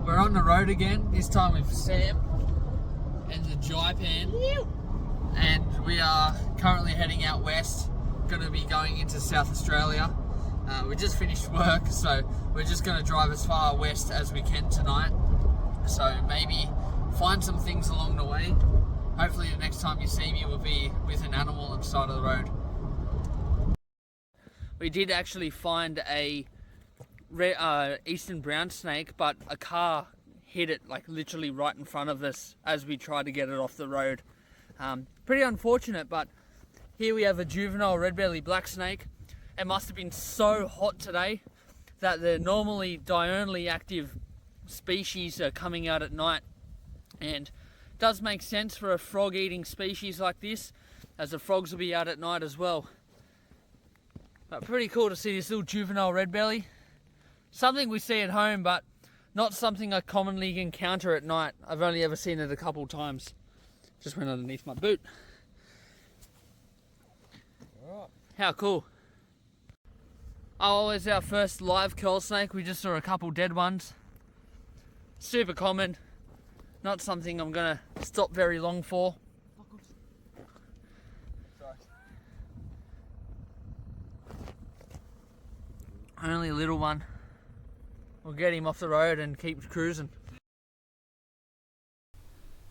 We're on the road again, this time with Sam and the Jaipan. And we are currently heading out west, going to be going into South Australia. We just finished work, so we're just going to drive as far west as we can tonight. So maybe find some things along the way. Hopefully the next time you see me will be with an animal on the side of the road. We did actually find a eastern brown snake, but a car hit it like literally right in front of us as we tried to get it off the road. Pretty unfortunate, but here we have a juvenile red-bellied black snake. It must have been so hot today that the normally diurnally active species are coming out at night, and it does make sense for a frog-eating species like this, as the frogs will be out at night as well. But pretty cool to see this little juvenile red belly. Something we see at home, but not something I commonly encounter at night. I've only ever seen it a couple times. Just went underneath my boot. Alright. How cool. Oh, it's our first live curl snake. We just saw a couple dead ones. Super common. Not something I'm gonna stop very long for. Only a little one. We'll get him off the road and keep cruising.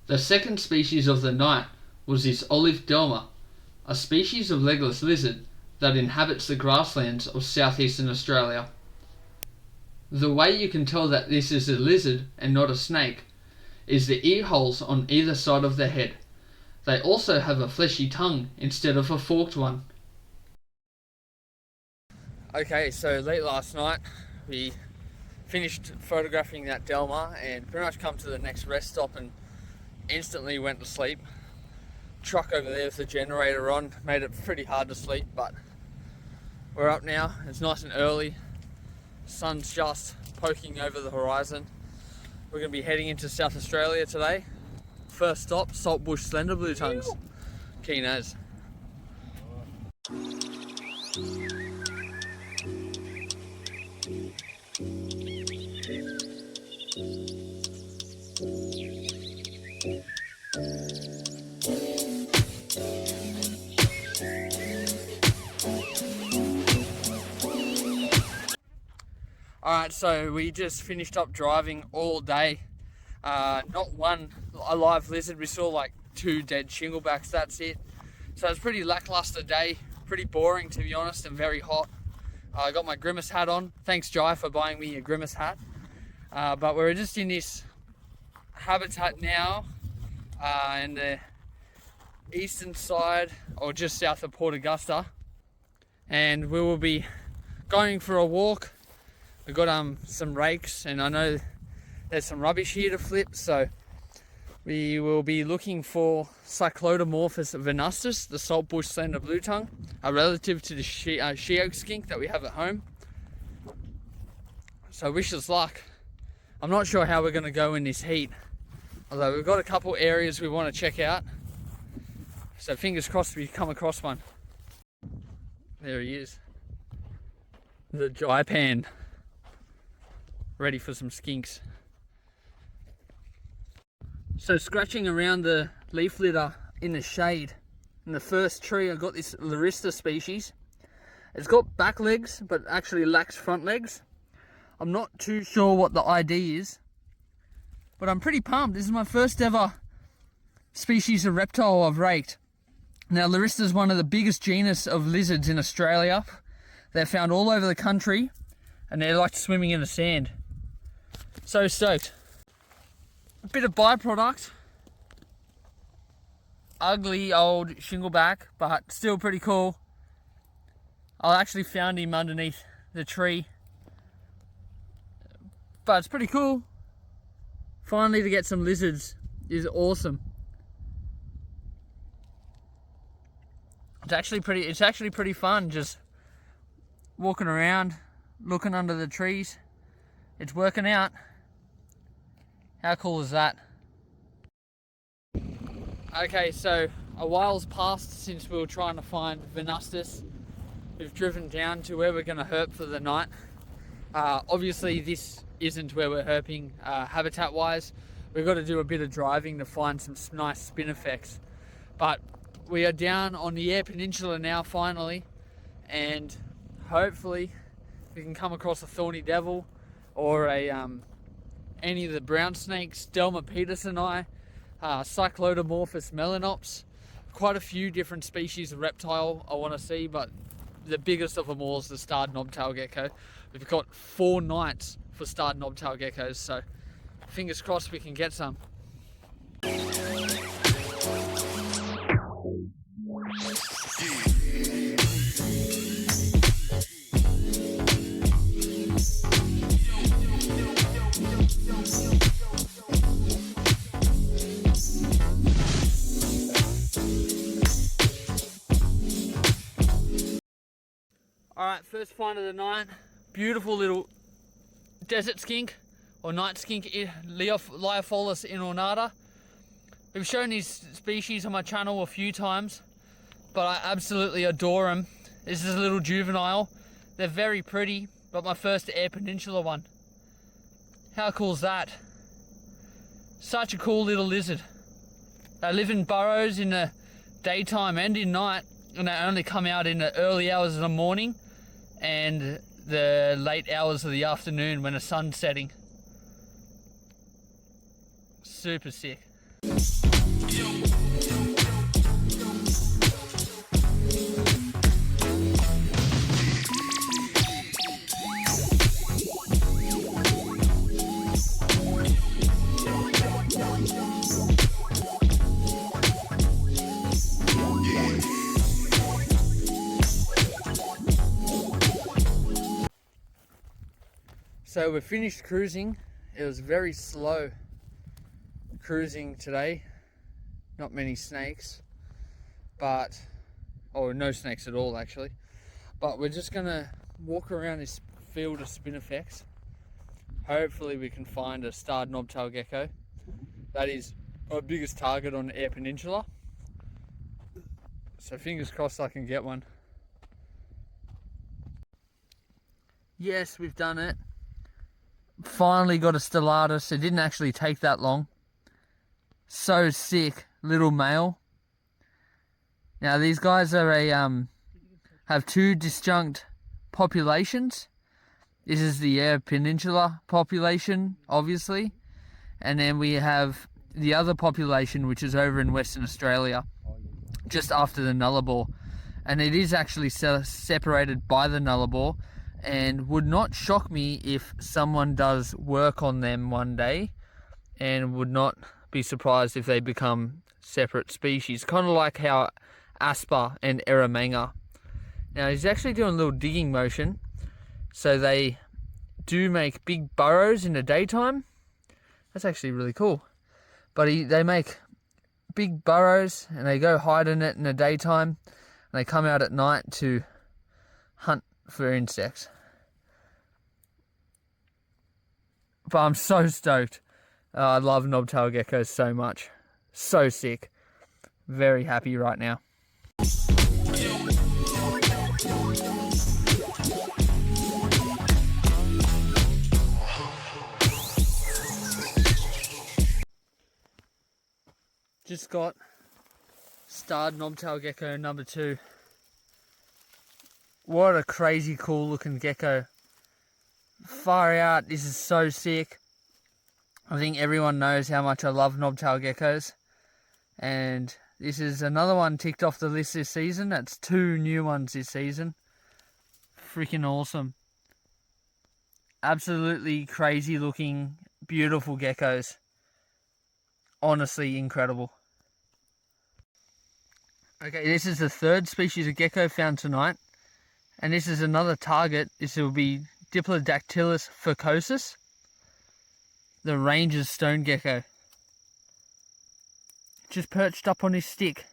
The second species of the night was this olive delma, a species of legless lizard that inhabits the grasslands of southeastern Australia. The way you can tell that this is a lizard and not a snake is the ear holes on either side of the head. They also have a fleshy tongue instead of a forked one. Okay, so late last night we finished photographing that delma and pretty much come to the next rest stop and instantly went to sleep. Truck over there with the generator on made it pretty hard to sleep, but we're up now. It's nice and early. Sun's just poking over the horizon. We're going to be heading into South Australia today. First stop, saltbush slender blue tongues. Keen as. Alright, so we just finished up driving all day. Not one alive lizard, we saw like 2 dead shinglebacks, that's it. So it's a pretty lackluster day, pretty boring to be honest, and very hot. I got my Grimace hat on. Thanks Jai for buying me a Grimace hat. But we're just in this habitat now, in the eastern side, or just south of Port Augusta. And we will be going for a walk. We've got some rakes, and I know there's some rubbish here to flip, so we will be looking for Cyclodomorphus venustus, the saltbush slender blue tongue, a relative to the she-oak skink that we have at home. So wish us luck. I'm not sure how we're going to go in this heat, although we've got a couple areas we want to check out, so fingers crossed we come across one. There he is, the Jaipan. Ready for some skinks. So scratching around the leaf litter in the shade, in the first tree I got this Larista species. It's got back legs but actually lacks front legs. I'm not too sure what the ID is, but I'm pretty pumped. This is my first ever species of reptile I've raked. Now Larista is one of the biggest genus of lizards in Australia. They're found all over the country and they like swimming in the sand. So stoked. A bit of byproduct. Ugly old shingleback, but still pretty cool. I actually found him underneath the tree. But it's pretty cool. Finally to get some lizards is awesome. It's actually pretty fun just walking around, looking under the trees. It's working out. How cool is that? Okay, so a while's passed since we were trying to find venustus. We've driven down to where we're going to herp for the night. Obviously this isn't where we're herping habitat wise. We've got to do a bit of driving to find some nice spin effects. But we are down on the Eyre Peninsula now finally, and hopefully we can come across a thorny devil or any of the brown snakes, Delma petersoni, Cyclodomorphus melanops. Quite a few different species of reptile I want to see, but the biggest of them all is the starred knobtail gecko. We've got 4 nights for starred knobtail geckos, so fingers crossed we can get some. Alright, first find of the night. Beautiful little desert skink, or night skink, Liophilus inornata. We've shown these species on my channel a few times, but I absolutely adore them. This is a little juvenile. They're very pretty, but my first Eyre Peninsula one. How cool is that? Such a cool little lizard. They live in burrows in the daytime and in night, and they only come out in the early hours of the morning and the late hours of the afternoon when the sun's setting. Super sick. So we finished cruising. It was very slow cruising today. Not many snakes, but, or no snakes at all actually. But we're just gonna walk around this field of spin effects. Hopefully we can find a starred knobtail gecko. That is our biggest target on the Eyre Peninsula. So fingers crossed I can get one. Yes, we've done it. Finally got a stellatus. It didn't actually take that long. So sick, little male. Now these guys are have 2 disjunct populations. This is the Eyre Peninsula population, obviously, and then we have the other population, which is over in Western Australia, just after the Nullarbor, and it is actually separated by the Nullarbor. And would not shock me if someone does work on them one day, and would not be surprised if they become separate species, kind of like how Asper and Eremanga. Now he's actually doing a little digging motion, so they do make big burrows in the daytime. That's actually really cool. But they make big burrows and they go hide in it in the daytime, and they come out at night to hunt for insects. But I'm so stoked. I love knobtail geckos so much. So sick. Very happy right now. Just got starred knobtail gecko number 2. What a crazy cool looking gecko. Far out, this is so sick. I think everyone knows how much I love knobtail geckos. And this is another one ticked off the list this season. That's 2 new ones this season. Freaking awesome. Absolutely crazy looking, beautiful geckos. Honestly incredible. Okay, this is the 3rd species of gecko found tonight. And this is another target. This will be Diplodactylus furcosus, the ranger's stone gecko. Just perched up on his stick.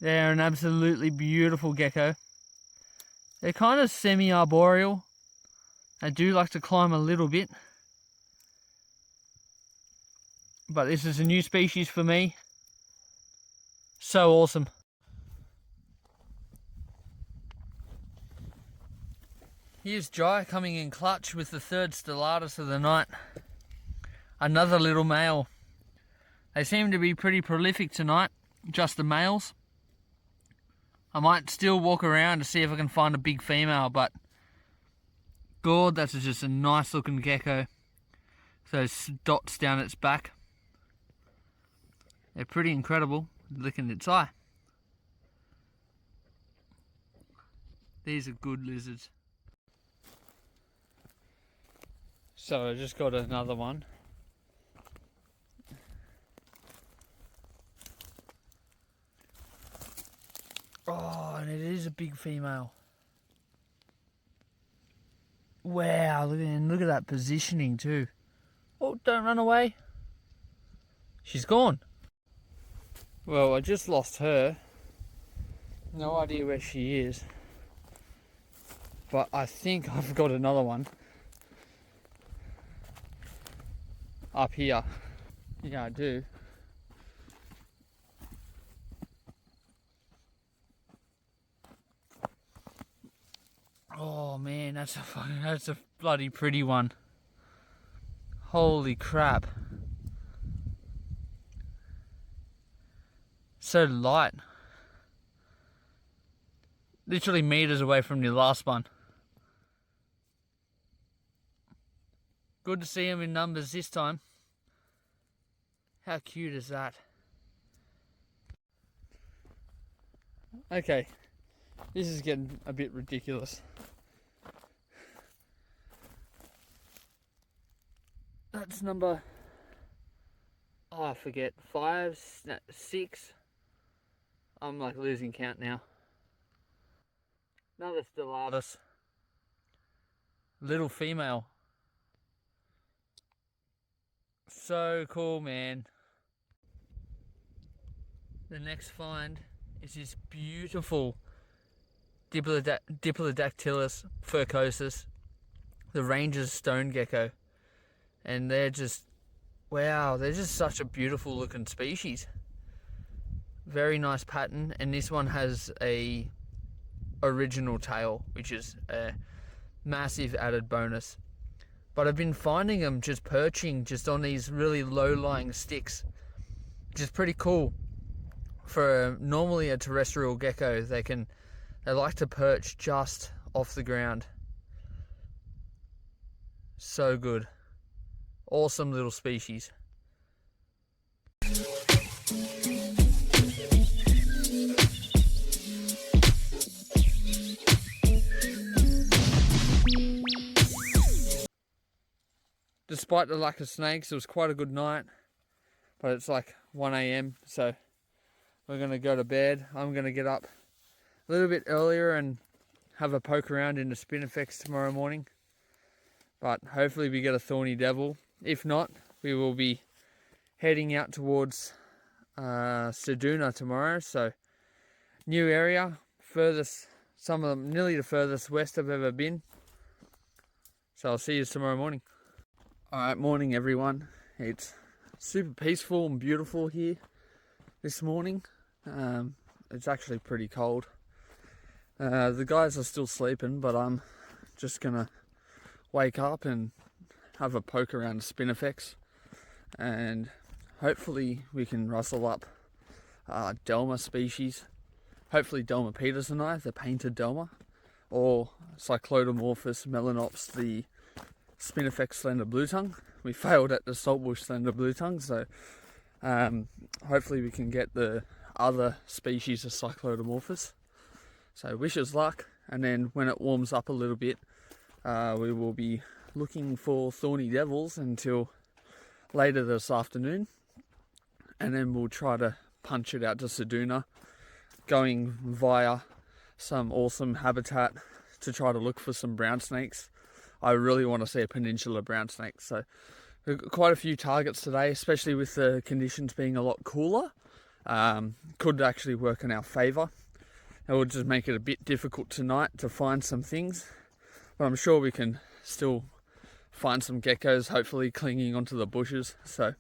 They're an absolutely beautiful gecko. They're kind of semi-arboreal. They do like to climb a little bit. But this is a new species for me. So awesome. Here's Jai coming in clutch with the third stellatus of the night. Another little male. They seem to be pretty prolific tonight, just the males. I might still walk around to see if I can find a big female, but God, that's just a nice looking gecko. Those dots down its back. They're pretty incredible, licking its eye. These are good lizards. So I just got another one. Oh, and it is a big female. Wow, look at that positioning too. Oh, don't run away. She's gone. Well, I just lost her. No idea where she is. But I think I've got another one. Up here. Yeah, I do. Oh man, that's a bloody pretty one. Holy crap. So light. Literally meters away from the last one. Good to see him in numbers this time. How cute is that? Okay, this is getting a bit ridiculous. That's number, oh, I forget, 5, 6. I'm like losing count now. Another stellatus. Little female. So cool, man. The next find is this beautiful Diplodactylus furcosus, the Ranger's stone gecko. And they're just, wow, they're just such a beautiful looking species. Very nice pattern, and this one has a original tail, which is a massive added bonus. But I've been finding them just perching just on these really low-lying sticks, which is pretty cool. For normally a terrestrial gecko, they like to perch just off the ground. So good. Awesome little species. Despite the lack of snakes, it was quite a good night, but it's like 1 AM, so we're going to go to bed. I'm going to get up a little bit earlier and have a poke around in the spinifex tomorrow morning, but hopefully we get a thorny devil. If not, we will be heading out towards Ceduna tomorrow, so new area, furthest, some of them nearly the furthest west I've ever been. So I'll see you tomorrow morning. Alright, morning everyone. It's super peaceful and beautiful here this morning. It's actually pretty cold. The guys are still sleeping, but I'm just gonna wake up and have a poke around the spinifex, and hopefully we can rustle up Delma species. Hopefully Delma petersoni, the painted Delma, or Cyclodomorphus melanops, the spinifex slender blue tongue. We failed at the saltbush slender blue tongue, so hopefully we can get the other species of Cyclodomorphus. So wish us luck, and then when it warms up a little bit, we will be looking for thorny devils until later this afternoon, and then we'll try to punch it out to Ceduna, going via some awesome habitat to try to look for some brown snakes. I really want to see a peninsula brown snake, so we've got quite a few targets today, especially with the conditions being a lot cooler. Could actually work in our favour. It will just make it a bit difficult tonight to find some things, but I'm sure we can still find some geckos, hopefully clinging onto the bushes, so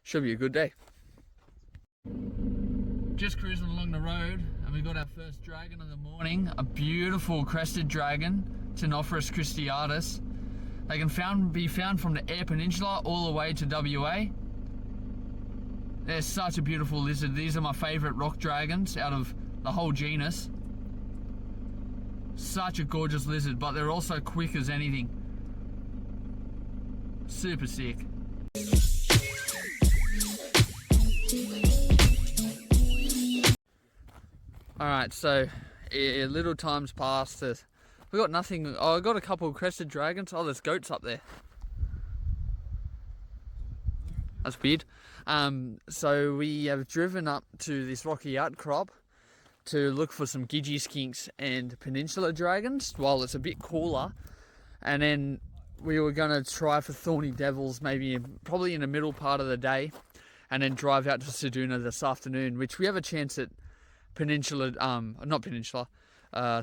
should be a good day. Just cruising along the road, and And we got our first dragon of the morning, a beautiful crested dragon, Ctenophorus cristiatus. They can be found from the Eyre Peninsula all the way to WA. They're such a beautiful lizard. These are my favourite rock dragons out of the whole genus. Such a gorgeous lizard, but they're also quick as anything. Super sick. Alright, so a little time's passed. We got nothing. Oh, I got a couple of crested dragons. Oh, there's goats up there. That's weird. So we have driven up to this rocky outcrop to look for some gidgee skinks and peninsula dragons while it's a bit cooler. And then we were going to try for thorny devils probably in the middle part of the day, and then drive out to Ceduna this afternoon, which we have a chance at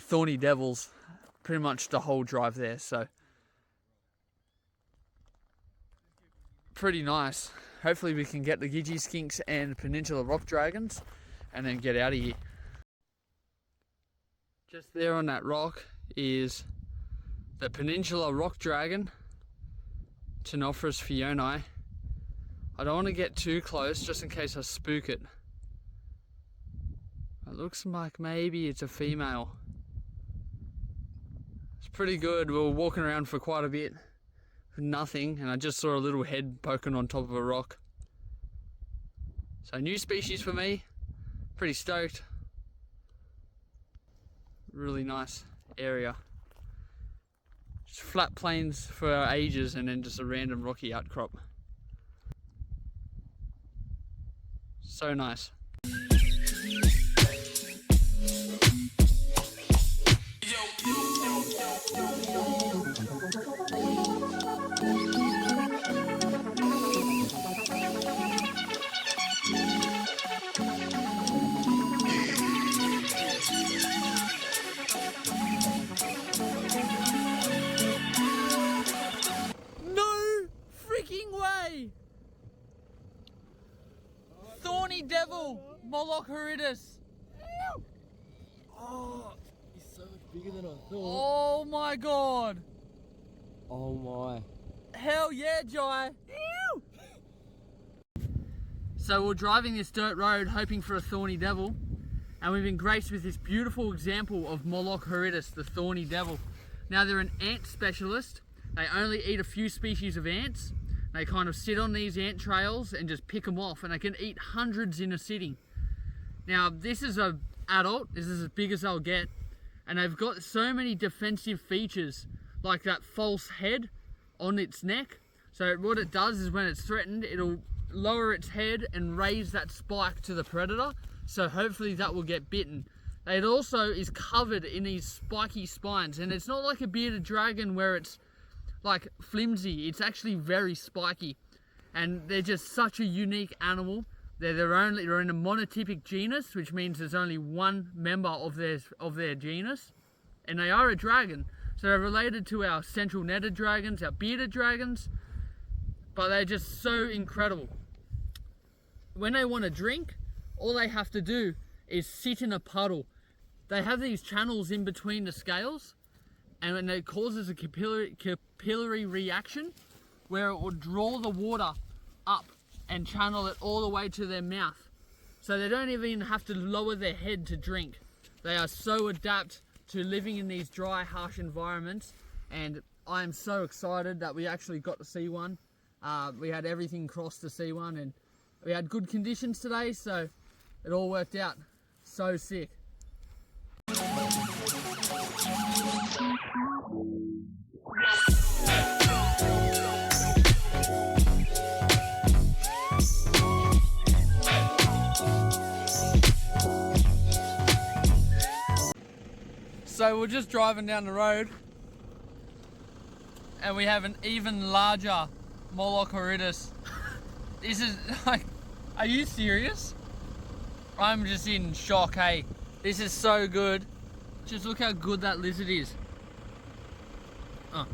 thorny devils pretty much the whole drive there, so pretty nice. Hopefully we can get the gidgee skinks and peninsula rock dragons and then get out of here. Just there on that rock is the peninsula rock dragon, Ctenophorus fionii. I don't want to get too close just in case I spook it. It looks like maybe it's a female. It's pretty good. We were walking around for quite a bit with nothing, and I just saw a little head poking on top of a rock. So new species for me. Pretty stoked. Really nice area. Just flat plains for ages and then just a random rocky outcrop. So nice. Thorny devil, Moloch horridus. Oh, he's so much bigger than I thought. Oh my god. Oh my. Hell yeah, Jai. So we're driving this dirt road hoping for a thorny devil, and we've been graced with this beautiful example of Moloch horridus, the thorny devil. Now they're an ant specialist. They only eat a few species of ants. They kind of sit on these ant trails and just pick them off, and they can eat hundreds in a sitting. Now this is an adult, this is as big as they'll get, and they've got so many defensive features, like that false head on its neck. So what it does is when it's threatened, it'll lower its head and raise that spike to the predator, so hopefully that will get bitten. It also is covered in these spiky spines, and it's not like a bearded dragon where it's like flimsy. It's actually very spiky, and they're just such a unique animal. They're in a monotypic genus, which means there's only one member of their genus, and they are a dragon. So they're related to our central netted dragons, our bearded dragons, but they're just so incredible. When they want to drink, all they have to do is sit in a puddle. They have these channels in between the scales, and it causes a capillary reaction where it will draw the water up and channel it all the way to their mouth. So they don't even have to lower their head to drink. They are so adept to living in these dry, harsh environments, and I am so excited that we actually got to see one. We had everything crossed to see one, and we had good conditions today, so it all worked out. So sick. So we're just driving down the road, and we have an even larger Moloch horridus. This is like, are you serious? I'm just in shock, hey. This is so good. Just look how good that lizard is. Oh.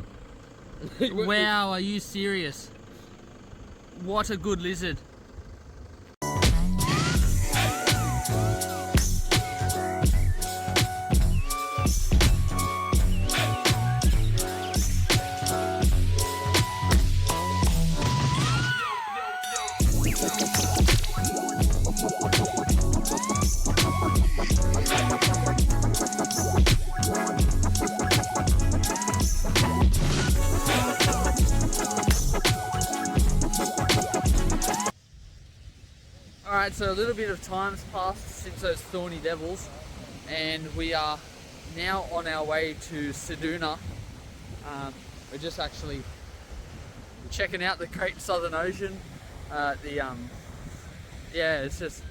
Wow, are you serious? What a good lizard. Alright, so a little bit of time's passed since those thorny devils, and we are now on our way to Ceduna. We're just actually checking out the Great Southern Ocean. Yeah, it's just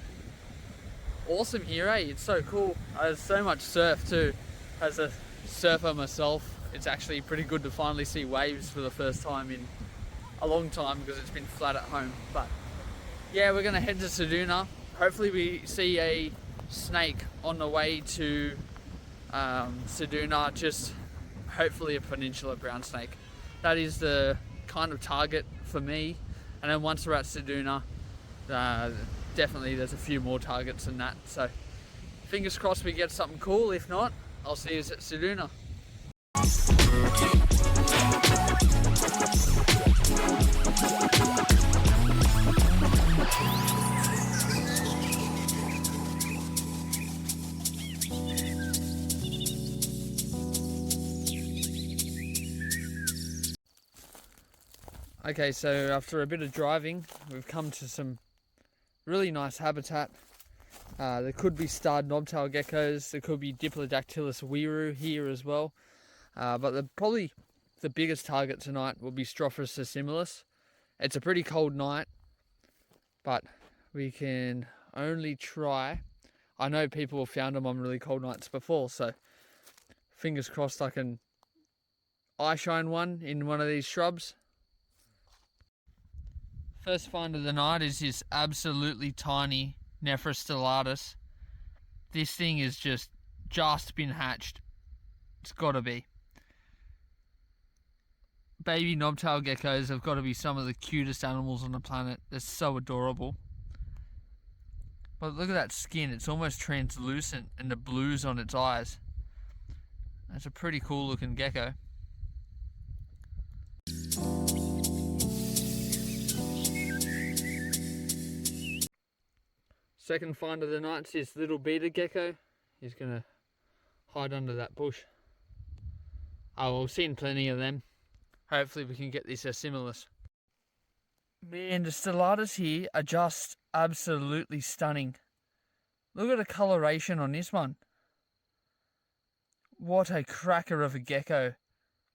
awesome here, eh? It's so cool. There's so much surf too. As a surfer myself, it's actually pretty good to finally see waves for the first time in a long time because it's been flat at home. But yeah, we're gonna head to Ceduna. Hopefully we see a snake on the way to Ceduna, just hopefully a peninsula brown snake. That is the kind of target for me. And then once we're at Ceduna, definitely there's a few more targets than that. So fingers crossed we get something cool. If not, I'll see you at Ceduna. Okay, so after a bit of driving, we've come to some really nice habitat. There could be starred knobtail geckos, there could be Diplodactylus wiru here as well. But probably the biggest target tonight will be Strophus assimilis. It's a pretty cold night, but we can only try. I know people have found them on really cold nights before, so fingers crossed I can eye shine one in one of these shrubs. First find of the night is this absolutely tiny Nephris stellatus. This thing is just been hatched. It's gotta be. Baby knobtail geckos have got to be some of the cutest animals on the planet. They're so adorable. But look at that skin, it's almost translucent, and the blues on its eyes. That's a pretty cool looking gecko. Second find of the night is this little beta gecko. He's gonna hide under that bush. Oh, we've seen plenty of them. Hopefully we can get this assimilis. Man, the stellatus here are just absolutely stunning. Look at the coloration on this one. What a cracker of a gecko.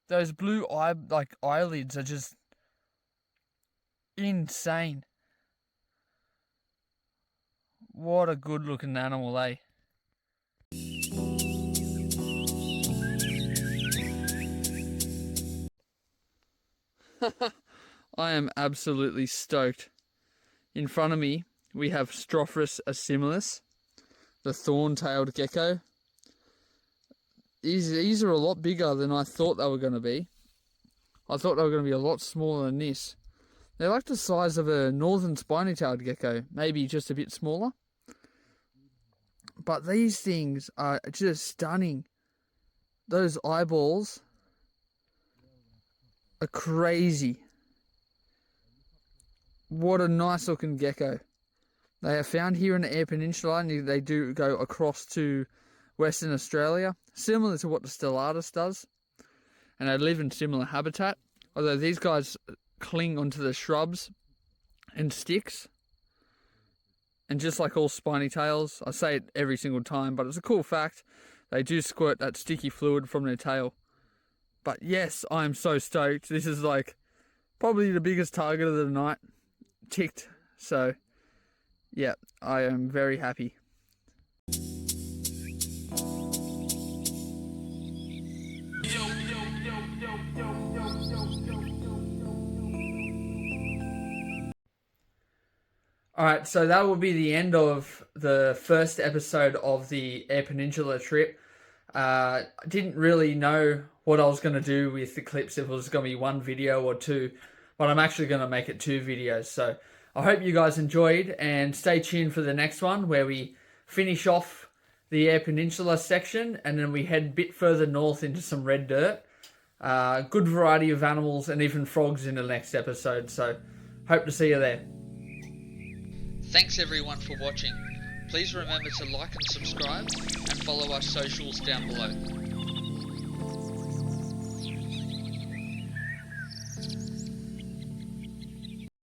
Those blue eyelids are just insane. What a good looking animal, eh? I am absolutely stoked. In front of me, we have Strophus assimilis, the thorn-tailed gecko. These are a lot bigger than I thought they were going to be. I thought they were going to be a lot smaller than this. They're like the size of a northern spiny-tailed gecko, maybe just a bit smaller. But these things are just stunning. Those eyeballs are crazy. What a nice looking gecko. They are found here in the Eyre Peninsula, and they do go across to Western Australia, similar to what the stellatus does. And they live in similar habitat, although these guys cling onto the shrubs and sticks. And just like all spiny tails, I say it every single time, but it's a cool fact, they do squirt that sticky fluid from their tail. But yes, I am so stoked. This is like probably the biggest target of the night. Ticked. So yeah, I am very happy. Alright, so that will be the end of the first episode of the Eyre Peninsula trip. I didn't really know what I was going to do with the clips, if it was going to be one video or two, but I'm actually going to make it 2 videos. So I hope you guys enjoyed, and stay tuned for the next one where we finish off the Eyre Peninsula section and then we head a bit further north into some red dirt. Good variety of animals and even frogs in the next episode, so hope to see you there. Thanks everyone for watching. Please remember to like and subscribe and follow our socials down below.